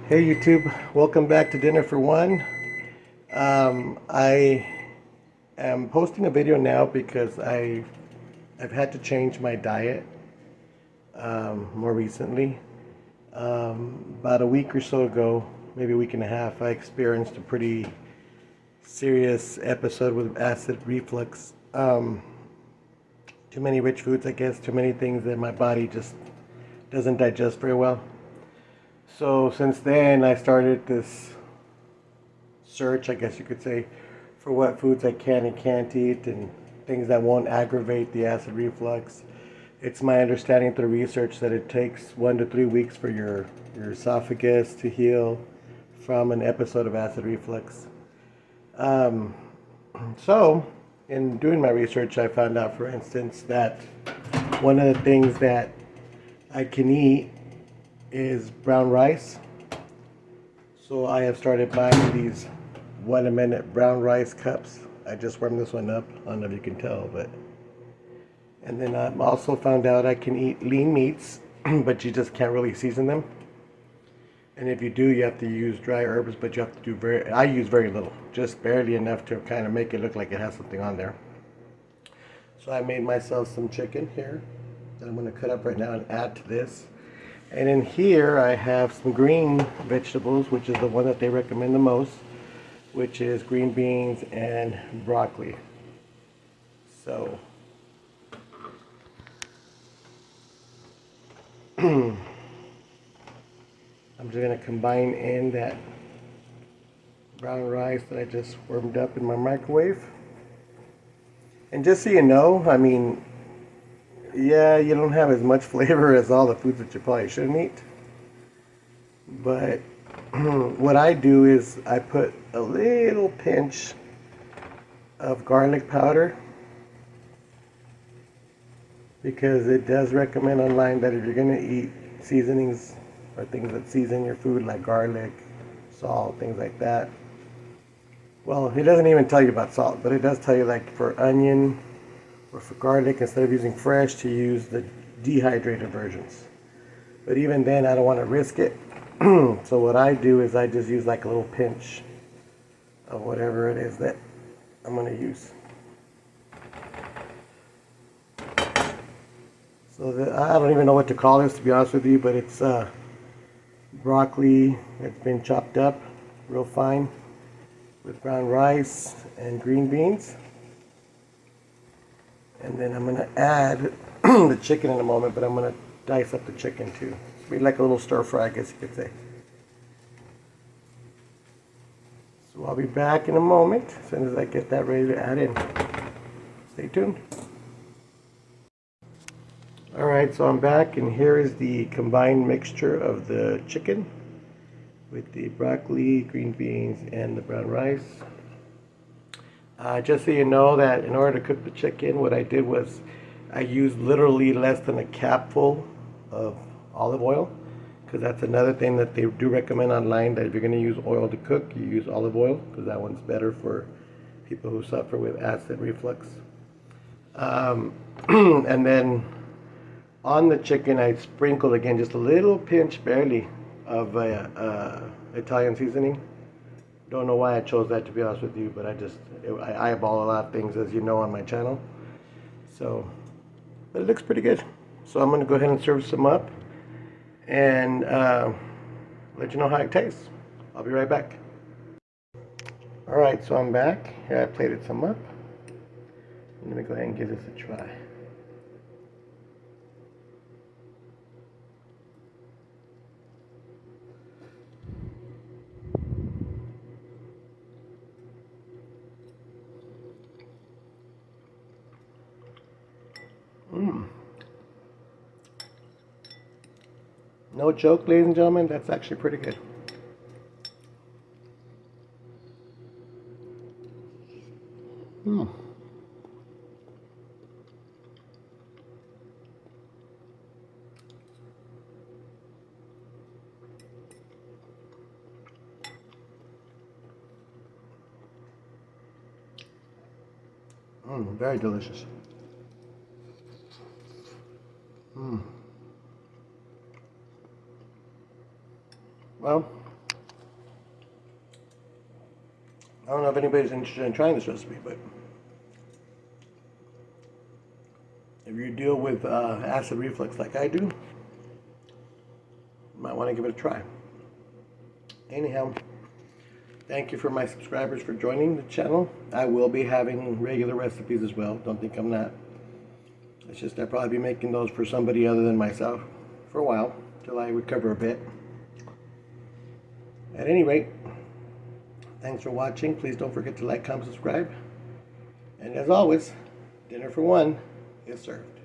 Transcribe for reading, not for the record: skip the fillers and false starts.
Hey YouTube, welcome back to Dinner for One. I am posting a video now because I've had to change my diet more recently. About a week or so ago, maybe a week and a half, I experienced a pretty serious episode with acid reflux. Too many rich foods, I guess, too many things that my body just doesn't digest very well. So since then, I started this search, I guess you could say, for what foods I can and can't eat and things that won't aggravate the acid reflux. It's my understanding through research that it takes 1 to 3 weeks for your esophagus to heal from an episode of acid reflux. Um, so, in doing my research, I found out, for instance, that one of the things that I can eat is brown rice. So I have started buying these 1 a minute brown rice cups. I just warmed this one up. I don't know if you can tell, but. And then I've also found out I can eat lean meats, but you just can't really season them. And if you do, you have to use dry herbs, but you have to do I use very little, just barely enough to kind of make it look like it has something on there. So I made myself some chicken here that I'm going to cut up right now and add to this. And in here I have some green vegetables, which is the one that they recommend the most, which is green beans and broccoli. So I'm just going to combine in that brown rice that I just warmed up in my microwave. And just so you know, I mean, yeah, you don't have as much flavor as all the foods that you probably shouldn't eat. But what I do is I put a little pinch of garlic powder, because it does recommend online that if you're going to eat seasonings or things that season your food like garlic, salt, things like that. Well, it doesn't even tell you about salt, but it does tell you, like for onion or for garlic, instead of using fresh, to use the dehydrated versions. But even then, I don't want to risk it. So what I do is I just use like a little pinch of whatever it is that I'm going to use. So I don't even know what to call this, to be honest with you, but it's broccoli that's been chopped up real fine with brown rice and green beans. And then I'm going to add the chicken in a moment, but I'm going to dice up the chicken too. It's be like a little stir fry, I guess you could say. So I'll be back in a moment as soon as I get that ready to add in. Stay tuned. Alright, so I'm back, and here is the combined mixture of the chicken with the broccoli, green beans, and the brown rice. Just so you know that in order to cook the chicken, what I did was I used literally less than a capful of olive oil, because that's another thing that they do recommend online, that if you're going to use oil to cook, you use olive oil, because that one's better for people who suffer with acid reflux. And then on the chicken, I sprinkled again just a little pinch, barely, of Italian seasoning. Don't know why I chose that, to be honest with you, but I eyeball a lot of things, as you know, on my channel. So, but it looks pretty good. So I'm going to go ahead and serve some up and let you know how it tastes. I'll be right back. Alright, so I'm back. Here I plated some up. Let me go ahead and give this a try. No joke, ladies and gentlemen, that's actually pretty good. Very delicious. Well, I don't know if anybody's interested in trying this recipe, but if you deal with acid reflux like I do, you might want to give it a try. Anyhow, thank you for my subscribers for joining the channel. I will be having regular recipes as well. Don't think I'm not. It's just I'll probably be making those for somebody other than myself for a while, till I recover a bit. At any rate, thanks for watching. Please don't forget to like, comment, subscribe. And as always, dinner for one is served.